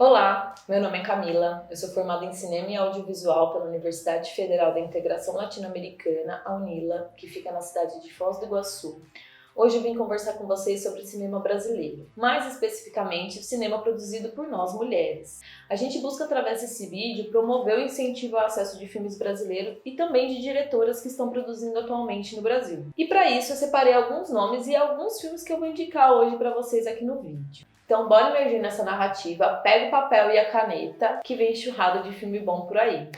Olá, meu nome é Camila, eu sou formada em Cinema e Audiovisual pela Universidade Federal da Integração Latino-Americana, a UNILA, que fica na cidade de Foz do Iguaçu. Hoje eu vim conversar com vocês sobre o cinema brasileiro, mais especificamente o cinema produzido por nós mulheres. A gente busca através desse vídeo promover o incentivo ao acesso de filmes brasileiros e também de diretoras que estão produzindo atualmente no Brasil. E para isso eu separei alguns nomes e alguns filmes que eu vou indicar hoje para vocês aqui no vídeo. Então bora emergir nessa narrativa, pega o papel e a caneta que vem enxurrado de filme bom por aí.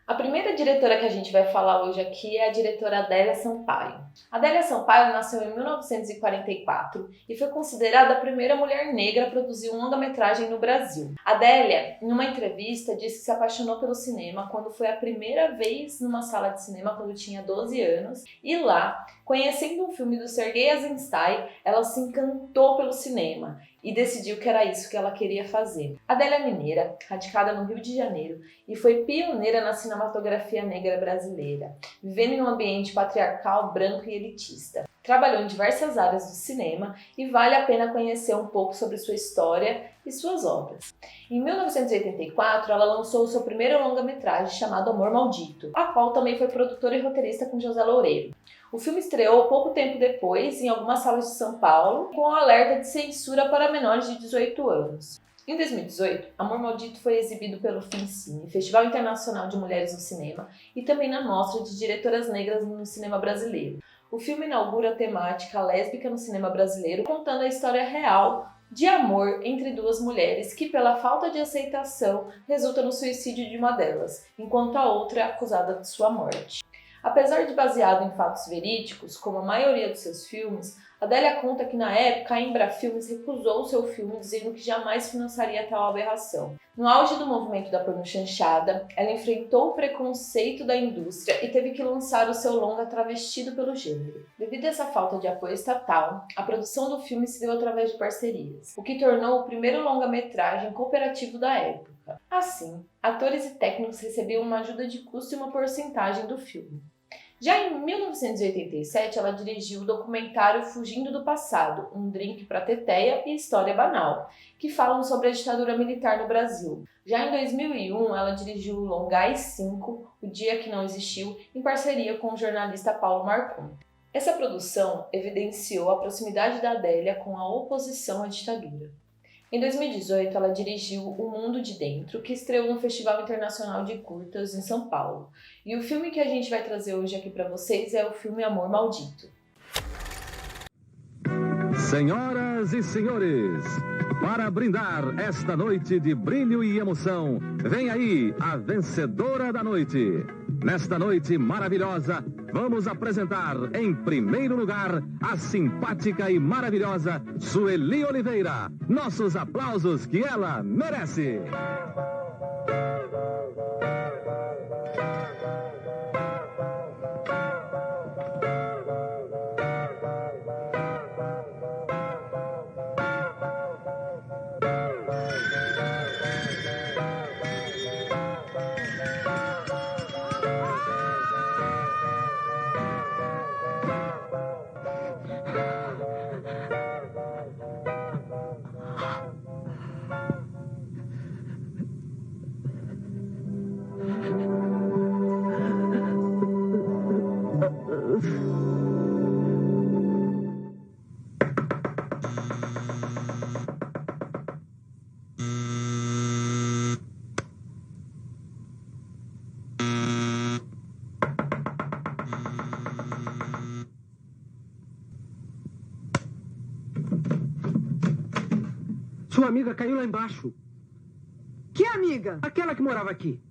A primeira diretora que a gente vai falar hoje aqui é a diretora Adélia Sampaio. Adélia Sampaio nasceu em 1944 e foi considerada a primeira mulher negra a produzir um longa-metragem no Brasil. Adélia, em uma entrevista, disse que se apaixonou pelo cinema quando foi a primeira vez numa sala de cinema quando tinha 12 anos e lá, conhecendo um filme do Sergei Eisenstein, ela se encantou pelo cinema e decidiu que era isso que ela queria fazer. Adélia é mineira, radicada no Rio de Janeiro e foi pioneira na cinematografia negra brasileira, vivendo em um ambiente patriarcal, branco e elitista. Trabalhou em diversas áreas do cinema e vale a pena conhecer um pouco sobre sua história e suas obras. Em 1984, ela lançou o seu primeiro longa-metragem chamado Amor Maldito, a qual também foi produtora e roteirista com José Loureiro. O filme estreou pouco tempo depois em algumas salas de São Paulo, com um alerta de censura para menores de 18 anos. Em 2018, Amor Maldito foi exibido pelo FINCINE, Festival Internacional de Mulheres no Cinema, e também na Mostra de Diretoras Negras no Cinema Brasileiro. O filme inaugura a temática lésbica no cinema brasileiro, contando a história real de amor entre duas mulheres que, pela falta de aceitação, resulta no suicídio de uma delas, enquanto a outra é acusada de sua morte. Apesar de baseado em fatos verídicos, como a maioria dos seus filmes, Adélia conta que na época a Embrafilmes recusou o seu filme dizendo que jamais financiaria tal aberração. No auge do movimento da pornochanchada, ela enfrentou o preconceito da indústria e teve que lançar o seu longa travestido pelo gênero. Devido a essa falta de apoio estatal, a produção do filme se deu através de parcerias, o que tornou o primeiro longa-metragem cooperativo da época. Assim, atores e técnicos recebiam uma ajuda de custo e uma porcentagem do filme. Já em 1987, ela dirigiu o documentário Fugindo do Passado, um drink para teteia e história banal, que falam sobre a ditadura militar no Brasil. Já em 2001, ela dirigiu o longa AI-5, O Dia que Não Existiu, em parceria com o jornalista Paulo Marcon. Essa produção evidenciou a proximidade da Adélia com a oposição à ditadura. Em 2018, ela dirigiu O Mundo de Dentro, que estreou no Festival Internacional de Curtas em São Paulo. E o filme que a gente vai trazer hoje aqui para vocês é o filme Amor Maldito. Senhoras e senhores, para brindar esta noite de brilho e emoção, vem aí a vencedora da noite. Nesta noite maravilhosa, vamos apresentar, em primeiro lugar, a simpática e maravilhosa Sueli Oliveira. Nossos aplausos que ela merece. Sua amiga caiu lá embaixo. Que amiga? Aquela que morava aqui.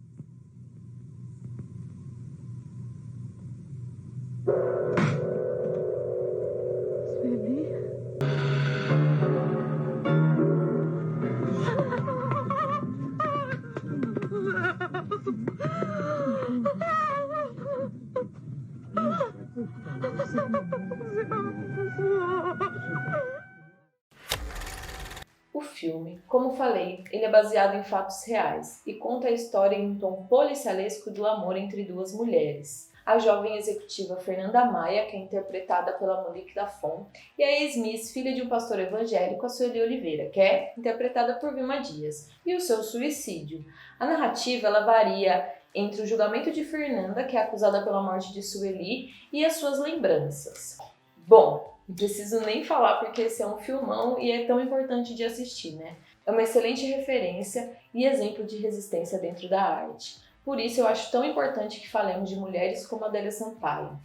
Sueli? O filme, como falei, ele é baseado em fatos reais e conta a história em um tom policialesco do amor entre duas mulheres. a jovem executiva Fernanda Maia, que é interpretada pela Monique Lafon, e a ex-miss, filha de um pastor evangélico, a Sueli Oliveira, que é interpretada por Vilma Dias, e o seu suicídio. A narrativa ela varia entre o julgamento de Fernanda, que é acusada pela morte de Sueli, e as suas lembranças. Bom, não preciso nem falar porque esse é um filmão e é tão importante de assistir, né? É uma excelente referência e exemplo de resistência dentro da arte. Por isso eu acho tão importante que falemos de mulheres como Adélia Sampaio.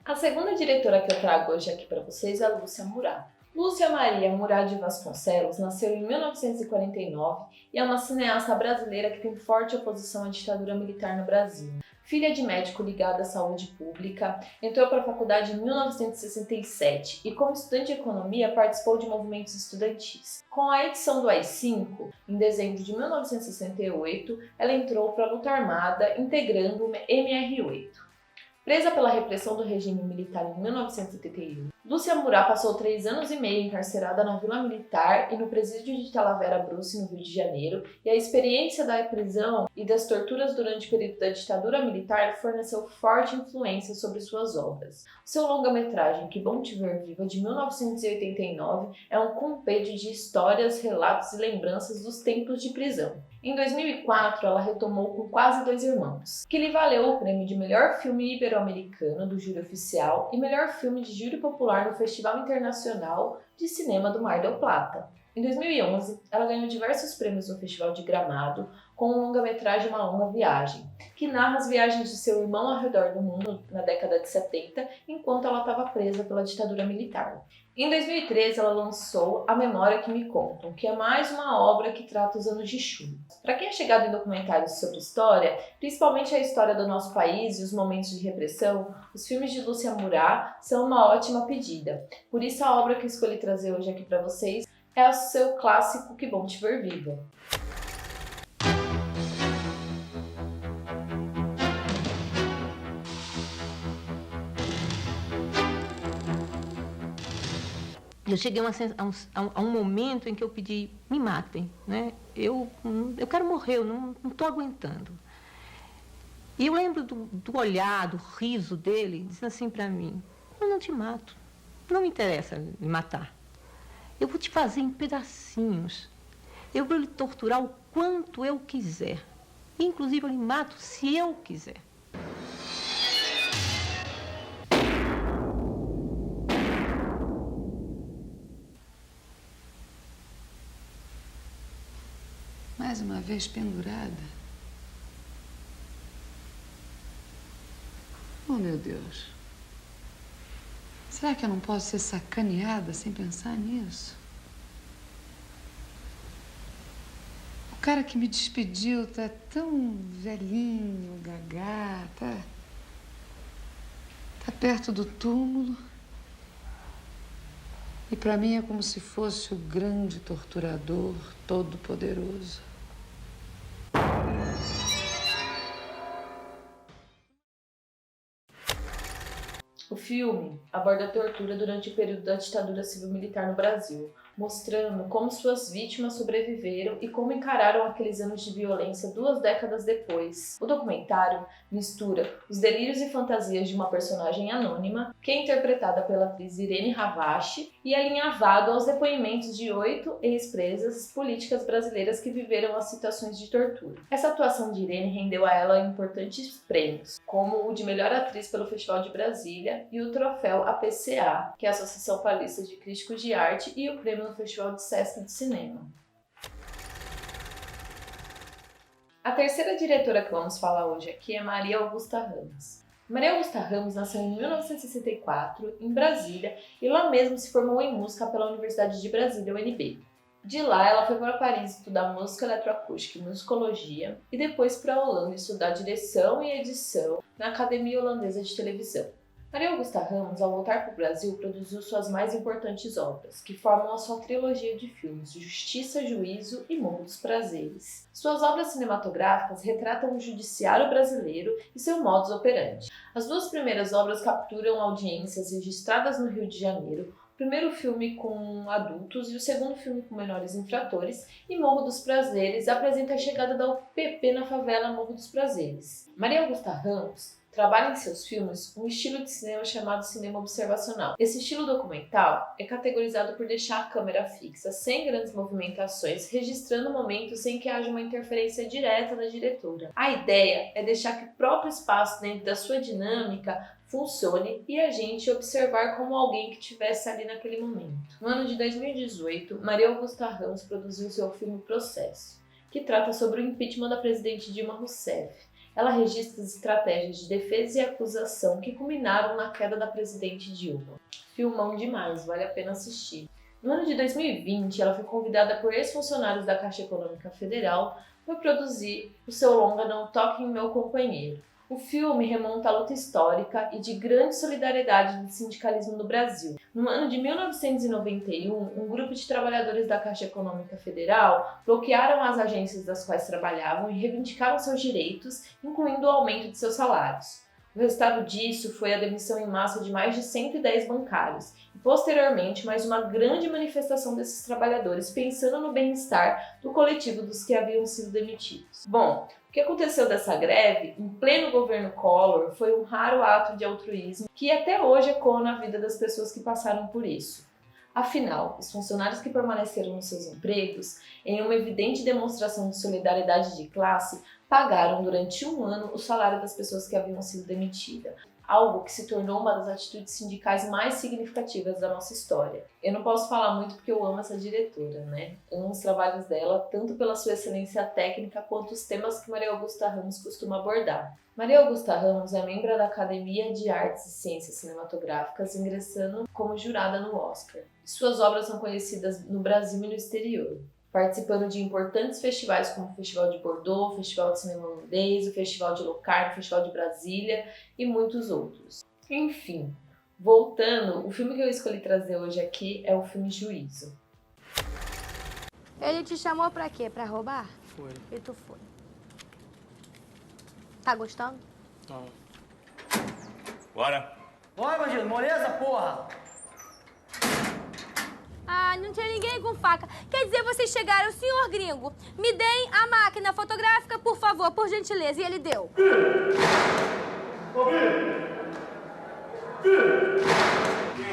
A segunda diretora que eu trago hoje aqui para vocês é a Lúcia Murat. Lúcia Maria Murat de Vasconcelos nasceu em 1949 e é uma cineasta brasileira que tem forte oposição à ditadura militar no Brasil. Filha de médico ligado à saúde pública, entrou para a faculdade em 1967 e, como estudante de economia, participou de movimentos estudantis. Com a edição do AI-5, em dezembro de 1968, ela entrou para a luta armada, integrando o MR8. Presa pela repressão do regime militar em 1971, Lúcia Murat passou 3 anos e meio encarcerada na Vila Militar e no presídio de Talavera Bruce, no Rio de Janeiro, e a experiência da prisão e das torturas durante o período da ditadura militar forneceu forte influência sobre suas obras. Seu longa-metragem Que Bom Te Ver Viva, de 1989, é um compêndio de histórias, relatos e lembranças dos tempos de prisão. Em 2004, ela retomou Com Quase Dois Irmãos, que lhe valeu o prêmio de melhor filme ibero-americano do júri oficial e melhor filme de júri popular no Festival Internacional de Cinema do Mar del Plata. Em 2011, ela ganhou diversos prêmios no Festival de Gramado com o longa-metragem Uma Longa Viagem, que narra as viagens de seu irmão ao redor do mundo na década de 70, enquanto ela estava presa pela ditadura militar. Em 2013, ela lançou A Memória que Me Contam, que é mais uma obra que trata os anos de chumbo. Para quem é chegado em documentários sobre história, principalmente a história do nosso país e os momentos de repressão, os filmes de Lúcia Murat são uma ótima pedida. Por isso, a obra que eu escolhi trazer hoje aqui para vocês é o seu clássico Que Bom Te Ver Viva. Eu cheguei a um momento em que eu pedi, me matem, né? Eu quero morrer, eu não estou aguentando. E eu lembro do olhar, do riso dele, dizendo assim para mim, eu não te mato, não me interessa me matar. Eu vou te fazer em pedacinhos, eu vou lhe torturar o quanto eu quiser. Inclusive eu lhe mato se eu quiser. Mais uma vez pendurada? Oh, meu Deus. Será que eu não posso ser sacaneada sem pensar nisso? O cara que me despediu tá tão velhinho, gagá, tá perto do túmulo. E para mim é como se fosse o grande torturador todo-poderoso. O filme aborda a tortura durante o período da ditadura civil-militar no Brasil, mostrando como suas vítimas sobreviveram e como encararam aqueles anos de violência 2 décadas depois. O documentário mistura os delírios e fantasias de uma personagem anônima, que é interpretada pela atriz Irene Ravache, e alinhavado aos depoimentos de 8 ex-presas políticas brasileiras que viveram as situações de tortura. Essa atuação de Irene rendeu a ela importantes prêmios, como o de melhor atriz pelo Festival de Brasília e o troféu APCA, que é a Associação Paulista de Críticos de Arte, e o prêmio no Festival de Sesc de Cinema. A terceira diretora que vamos falar hoje aqui é Maria Augusta Ramos. Maria Augusta Ramos nasceu em 1964, em Brasília, e lá mesmo se formou em música pela Universidade de Brasília, UNB. De lá, ela foi para Paris estudar música eletroacústica e musicologia, e depois para a Holanda estudar direção e edição na Academia Holandesa de Televisão. Maria Augusta Ramos, ao voltar para o Brasil, produziu suas mais importantes obras, que formam a sua trilogia de filmes Justiça, Juízo e Mundo dos Prazeres. Suas obras cinematográficas retratam o judiciário brasileiro e seu modus operandi. As 2 primeiras obras capturam audiências registradas no Rio de Janeiro, primeiro filme com adultos e o segundo filme com menores infratores, e Morro dos Prazeres apresenta a chegada da UPP na favela Morro dos Prazeres. Maria Augusta Ramos trabalha em seus filmes um estilo de cinema chamado cinema observacional. Esse estilo documental é categorizado por deixar a câmera fixa, sem grandes movimentações, registrando momentos sem que haja uma interferência direta da diretora. A ideia é deixar que o próprio espaço, dentro da sua dinâmica, funcione e a gente observar como alguém que estivesse ali naquele momento. No ano de 2018, Maria Augusta Ramos produziu seu filme Processo, que trata sobre o impeachment da presidente Dilma Rousseff. Ela registra as estratégias de defesa e acusação que culminaram na queda da presidente Dilma. Filmão demais, vale a pena assistir. No ano de 2020, ela foi convidada por ex-funcionários da Caixa Econômica Federal para produzir o seu longa Não Toque em Meu Companheiro. O filme remonta à luta histórica e de grande solidariedade do sindicalismo no Brasil. No ano de 1991, um grupo de trabalhadores da Caixa Econômica Federal bloquearam as agências das quais trabalhavam e reivindicaram seus direitos, incluindo o aumento de seus salários. O resultado disso foi a demissão em massa de mais de 110 bancários e, posteriormente, mais uma grande manifestação desses trabalhadores pensando no bem-estar do coletivo dos que haviam sido demitidos. Bom, o que aconteceu dessa greve, em pleno governo Collor, foi um raro ato de altruísmo que até hoje ecoa na vida das pessoas que passaram por isso. Afinal, os funcionários que permaneceram nos seus empregos, em uma evidente demonstração de solidariedade de classe, pagaram durante um ano o salário das pessoas que haviam sido demitidas, algo que se tornou uma das atitudes sindicais mais significativas da nossa história. Eu não posso falar muito porque eu amo essa diretora, né? Amo os trabalhos dela, tanto pela sua excelência técnica quanto os temas que Maria Augusta Ramos costuma abordar. Maria Augusta Ramos é membro da Academia de Artes e Ciências Cinematográficas, ingressando como jurada no Oscar. Suas obras são conhecidas no Brasil e no exterior, participando de importantes festivais como o Festival de Bordeaux, o Festival de Cinema Holandês, o Festival de Locarno, o Festival de Brasília e muitos outros. Enfim, voltando, o filme que eu escolhi trazer hoje aqui é o filme Juízo. Ele te chamou pra quê? Pra roubar? Foi. E tu foi. Tá gostando? Não. Bora. Bora, bandido, moleza, porra! Ah, não tinha ninguém com faca. Quer dizer, vocês chegaram, senhor gringo, me deem a máquina fotográfica, por favor, por gentileza. E ele deu. Quem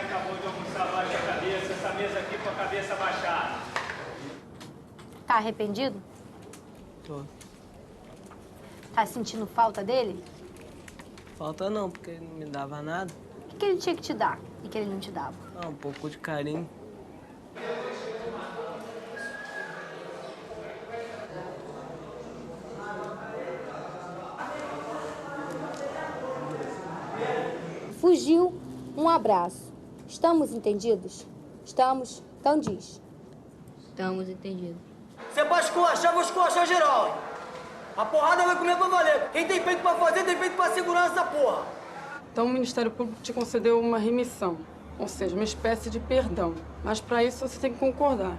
acabou de almoçar, baixa a cabeça. Essa mesa aqui com a cabeça baixada. Tá arrependido? Tô. Tá sentindo falta dele? Falta não, porque ele não me dava nada. O que ele tinha que te dar e que ele não te dava? Ah, um pouco de carinho. Fugiu, um abraço. Estamos entendidos? Estamos? Então diz. Estamos entendidos. Você pra esculachar, vou esculachar geral, hein? A porrada vai comer pra valer. Quem tem peito pra fazer, tem peito pra segurar essa porra. Então o Ministério Público te concedeu uma remissão, ou seja, uma espécie de perdão. Mas para isso você tem que concordar.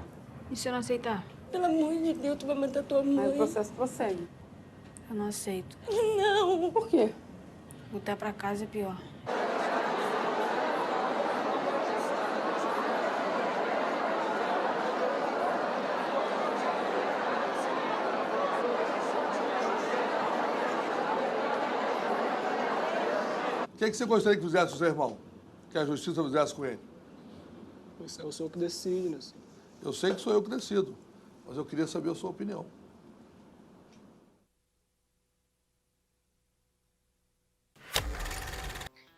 E se eu não aceitar? Pelo amor de Deus, tu vai matar tua mãe. Aí o processo prossegue. Eu não aceito. Não. Por quê? Voltar pra casa é pior. O que você gostaria que fizesse com o seu irmão? Que a justiça fizesse com ele? Isso é o senhor que decide, né? Eu sei que sou eu que decido, mas eu queria saber a sua opinião.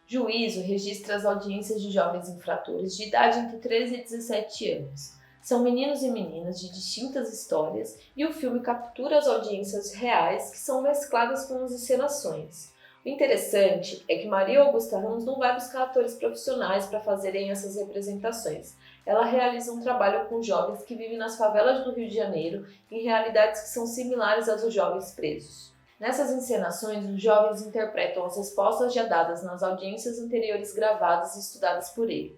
Juízo registra as audiências de jovens infratores de idade entre 13 e 17 anos. São meninos e meninas de distintas histórias e o filme captura as audiências reais que são mescladas com as encenações. O interessante é que Maria Augusta Ramos não vai buscar atores profissionais para fazerem essas representações. Ela realiza um trabalho com jovens que vivem nas favelas do Rio de Janeiro em realidades que são similares às dos jovens presos. Nessas encenações, os jovens interpretam as respostas já dadas nas audiências anteriores gravadas e estudadas por ele.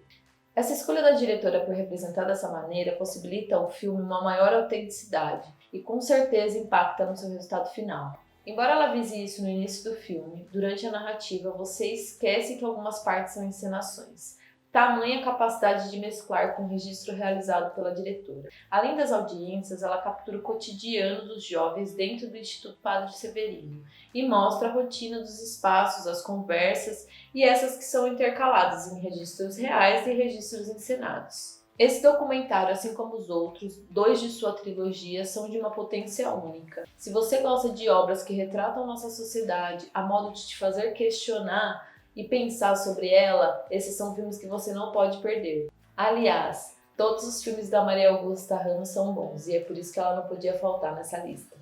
Essa escolha da diretora por representar dessa maneira possibilita ao filme uma maior autenticidade e com certeza impacta no seu resultado final. Embora ela vise isso no início do filme, durante a narrativa você esquece que algumas partes são encenações. Tamanha capacidade de mesclar com o registro realizado pela diretora. Além das audiências, ela captura o cotidiano dos jovens dentro do Instituto Padre Severino e mostra a rotina dos espaços, as conversas e essas que são intercaladas em registros reais e registros encenados. Esse documentário, assim como os outros, 2 de sua trilogia, são de uma potência única. Se você gosta de obras que retratam nossa sociedade a modo de te fazer questionar e pensar sobre ela, esses são filmes que você não pode perder. Aliás, todos os filmes da Maria Augusta Ramos são bons e é por isso que ela não podia faltar nessa lista.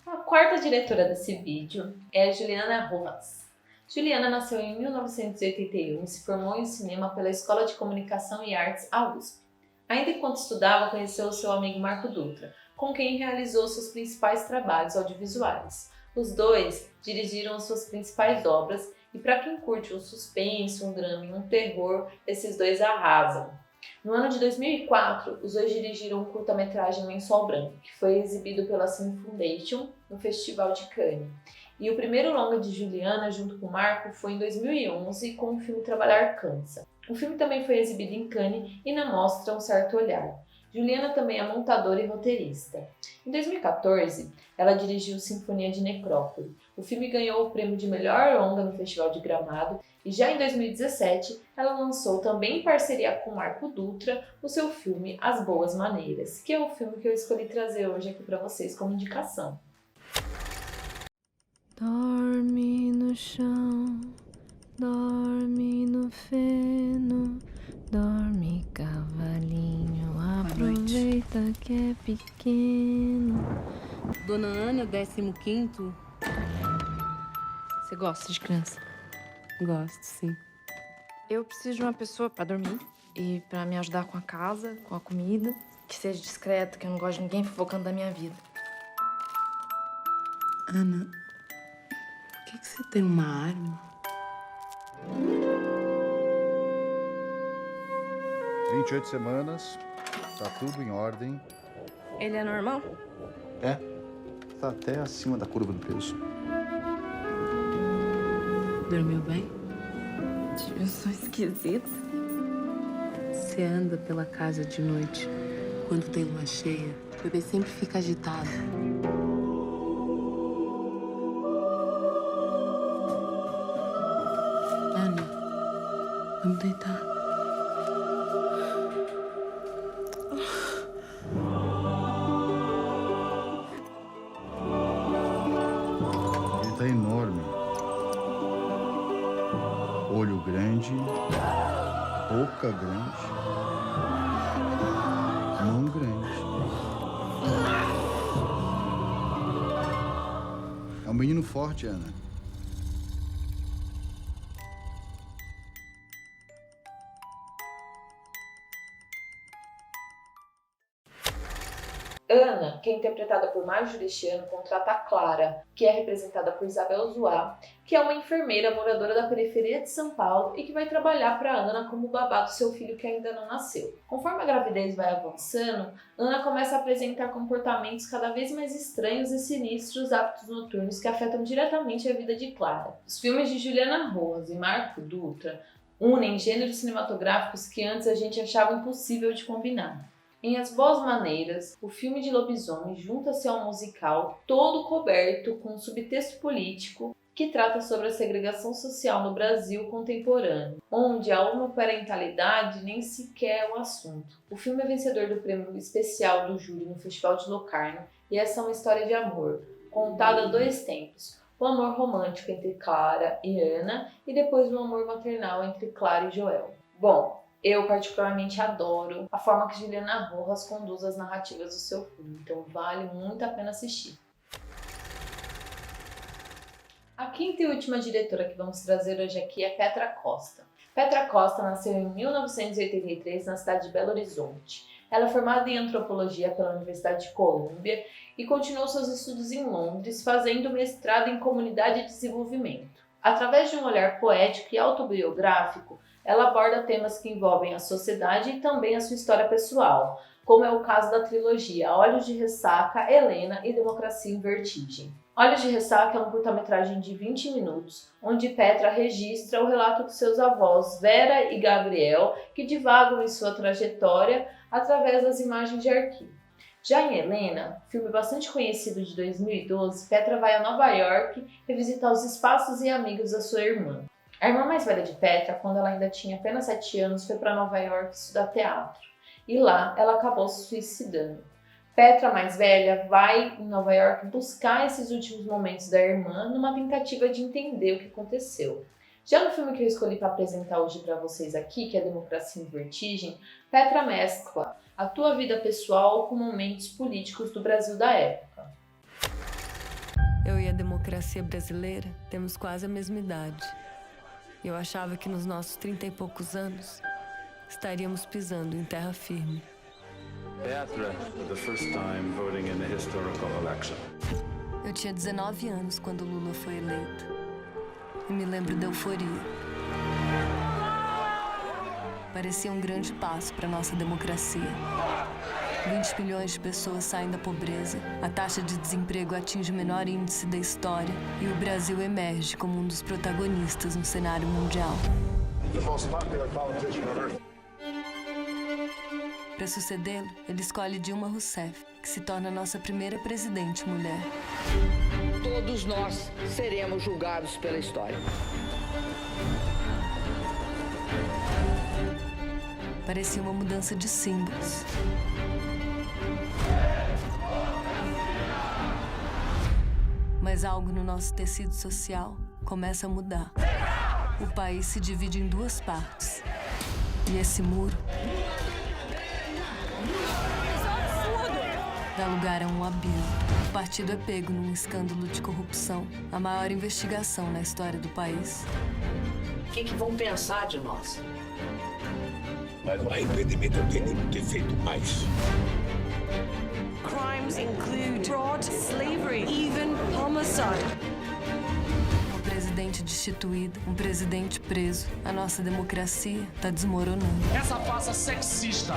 A quarta diretora desse vídeo é a Juliana Rojas. Juliana nasceu em 1981 e se formou em cinema pela Escola de Comunicação e Artes, a USP. Ainda enquanto estudava, conheceu o seu amigo Marco Dutra, com quem realizou seus principais trabalhos audiovisuais. Os dois dirigiram suas principais obras e para quem curte um suspense, um drama e um terror, esses dois arrasam. No ano de 2004, os dois dirigiram um curta-metragem Lençol Branco, que foi exibido pela Cine Foundation no Festival de Cannes. E o primeiro longa de Juliana, junto com Marco, foi em 2011 com o filme Trabalhar Cansa. O filme também foi exibido em Cannes e na mostra Um Certo Olhar. Juliana também é montadora e roteirista. Em 2014, ela dirigiu Sinfonia de Necrópole. O filme ganhou o prêmio de melhor longa no Festival de Gramado e já em 2017 ela lançou também em parceria com Marco Dutra o seu filme As Boas Maneiras, que é o filme que eu escolhi trazer hoje aqui para vocês como indicação. Dorme no chão, dorme no feno, dorme cavalinho, aproveita que é pequeno. Dona Ana, 15º. Você gosta de criança? Gosto, sim. Eu preciso de uma pessoa pra dormir e pra me ajudar com a casa, com a comida, que seja discreta, que eu não gosto de ninguém fofocando da minha vida. Ana, por que você tem uma arma? 28 semanas, tá tudo em ordem. Ele é normal? É, tá até acima da curva do peso. Dormiu bem? Tive um sonho esquisito. Você anda pela casa de noite, quando tem lua cheia, o bebê sempre fica agitado. Ana, vamos deitar. Ele tá enorme. Olho grande, boca grande, mão grande. É um menino forte, Ana. Ana, que é interpretada por Marjorie este ano, contrata a Clara, que é representada por Isabel Zoá, que é uma enfermeira moradora da periferia de São Paulo e que vai trabalhar para Ana como babá do seu filho que ainda não nasceu. Conforme a gravidez vai avançando, Ana começa a apresentar comportamentos cada vez mais estranhos e sinistros hábitos noturnos que afetam diretamente a vida de Clara. Os filmes de Juliana Rojas e Marco Dutra unem gêneros cinematográficos que antes a gente achava impossível de combinar. Em As Boas Maneiras, o filme de lobisomem junta-se ao musical todo coberto com um subtexto político que trata sobre a segregação social no Brasil contemporâneo, onde a homoparentalidade nem sequer é um assunto. O filme é vencedor do prêmio especial do júri no Festival de Locarno e essa é uma história de amor, contada a 2 tempos. O amor romântico entre Clara e Ana e depois o amor maternal entre Clara e Joel. Bom, eu particularmente adoro a forma que Juliana Rojas conduz as narrativas do seu filme, então vale muito a pena assistir. A quinta e última diretora que vamos trazer hoje aqui é Petra Costa. Petra Costa nasceu em 1983 na cidade de Belo Horizonte. Ela é formada em antropologia pela Universidade de Colômbia e continuou seus estudos em Londres, fazendo mestrado em comunidade e desenvolvimento. Através de um olhar poético e autobiográfico, ela aborda temas que envolvem a sociedade e também a sua história pessoal, como é o caso da trilogia Olhos de Ressaca, Helena e Democracia em Vertigem. Olhos de Ressaca é um curta-metragem de 20 minutos, onde Petra registra o relato de seus avós Vera e Gabriel, que divagam em sua trajetória através das imagens de arquivo. Já em Helena, filme bastante conhecido de 2012, Petra vai a Nova York revisitar os espaços e amigos da sua irmã. A irmã mais velha de Petra, quando ela ainda tinha apenas 7 anos, foi para Nova York estudar teatro. E lá ela acabou se suicidando. Petra, mais velha, vai em Nova York buscar esses últimos momentos da irmã numa tentativa de entender o que aconteceu. Já no filme que eu escolhi para apresentar hoje para vocês aqui, que é Democracia em Vertigem, Petra mescla a tua vida pessoal com momentos políticos do Brasil da época. Eu e a democracia brasileira temos quase a mesma idade. Eu achava que nos nossos 30 e poucos anos estaríamos pisando em terra firme. Petra, for the first time voting in a historical election. Eu tinha 19 anos quando Lula foi eleito. E me lembro da euforia. Parecia um grande passo para nossa democracia. 20 milhões de pessoas saem da pobreza, a taxa de desemprego atinge o menor índice da história e o Brasil emerge como um dos protagonistas no cenário mundial. Para sucedê-lo, ele escolhe Dilma Rousseff, que se torna nossa primeira presidente mulher. Todos nós seremos julgados pela história. Parecia uma mudança de símbolos. Mas algo no nosso tecido social começa a mudar. O país se divide em duas partes. E esse muro dá lugar a um abismo. O partido é pego num escândalo de corrupção, a maior investigação na história do país. O que vão pensar de nós? Mas não há impedimento de ter feito mais. Crimes include fraud, slavery, even homicide. Um presidente destituído, um presidente preso. A nossa democracia está desmoronando. Essa farsa sexista.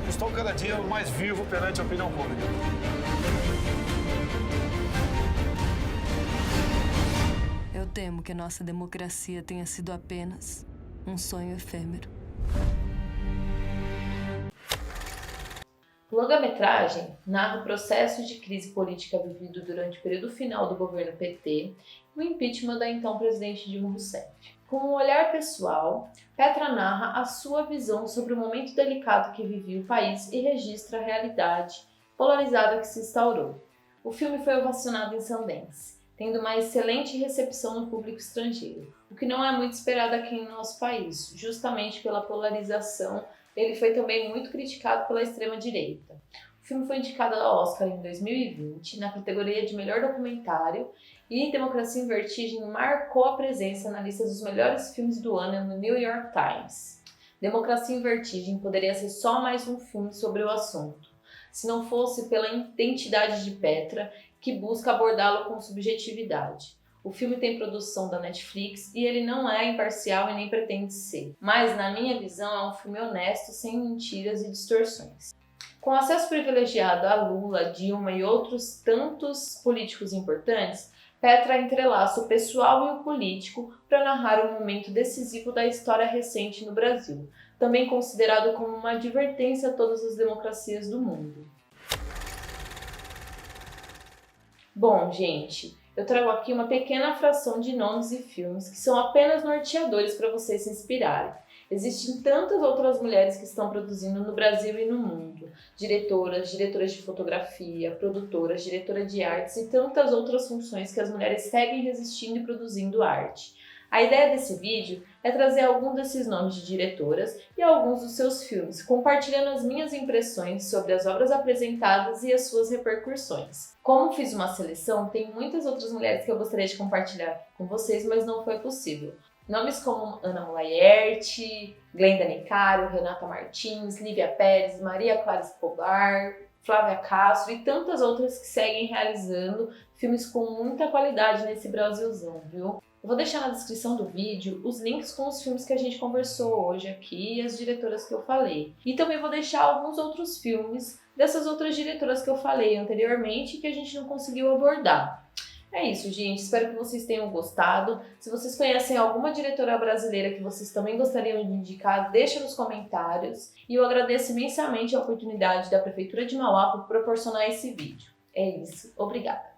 Estou cada dia mais vivo perante a opinião pública. Eu temo que a nossa democracia tenha sido apenas um sonho efêmero. O longa-metragem narra o processo de crise política vivido durante o período final do governo PT e o impeachment da então presidente Dilma Rousseff. Com um olhar pessoal, Petra narra a sua visão sobre o momento delicado que vivia o país e registra a realidade polarizada que se instaurou. O filme foi ovacionado em Sundance, tendo uma excelente recepção no público estrangeiro, o que não é muito esperado aqui no nosso país, justamente pela polarização. Ele foi também muito criticado pela extrema-direita. O filme foi indicado ao Oscar em 2020, na categoria de melhor documentário, e Democracia em Vertigem marcou a presença na lista dos melhores filmes do ano no New York Times. Democracia em Vertigem poderia ser só mais um filme sobre o assunto, se não fosse pela identidade de Petra, que busca abordá-lo com subjetividade. O filme tem produção da Netflix e ele não é imparcial e nem pretende ser. Mas, na minha visão, é um filme honesto, sem mentiras e distorções. Com acesso privilegiado a Lula, Dilma e outros tantos políticos importantes, Petra entrelaça o pessoal e o político para narrar um momento decisivo da história recente no Brasil, também considerado como uma advertência a todas as democracias do mundo. Bom, gente, eu trago aqui uma pequena fração de nomes e filmes que são apenas norteadores para vocês se inspirarem. Existem tantas outras mulheres que estão produzindo no Brasil e no mundo. Diretoras de fotografia, produtoras, diretoras de artes e tantas outras funções que as mulheres seguem resistindo e produzindo arte. A ideia desse vídeo é trazer alguns desses nomes de diretoras e alguns dos seus filmes, compartilhando as minhas impressões sobre as obras apresentadas e as suas repercussões. Como fiz uma seleção, tem muitas outras mulheres que eu gostaria de compartilhar com vocês, mas não foi possível. Nomes como Ana Mulaerte, Glenda Nicaro, Renata Martins, Lívia Pérez, Maria Clara Escobar, Flávia Castro e tantas outras que seguem realizando filmes com muita qualidade nesse Brasilzão, viu? Eu vou deixar na descrição do vídeo os links com os filmes que a gente conversou hoje aqui e as diretoras que eu falei. E também vou deixar alguns outros filmes dessas outras diretoras que eu falei anteriormente que a gente não conseguiu abordar. É isso, gente. Espero que vocês tenham gostado. Se vocês conhecem alguma diretora brasileira que vocês também gostariam de indicar, deixa nos comentários. E eu agradeço imensamente a oportunidade da Prefeitura de Mauá por proporcionar esse vídeo. É isso. Obrigada.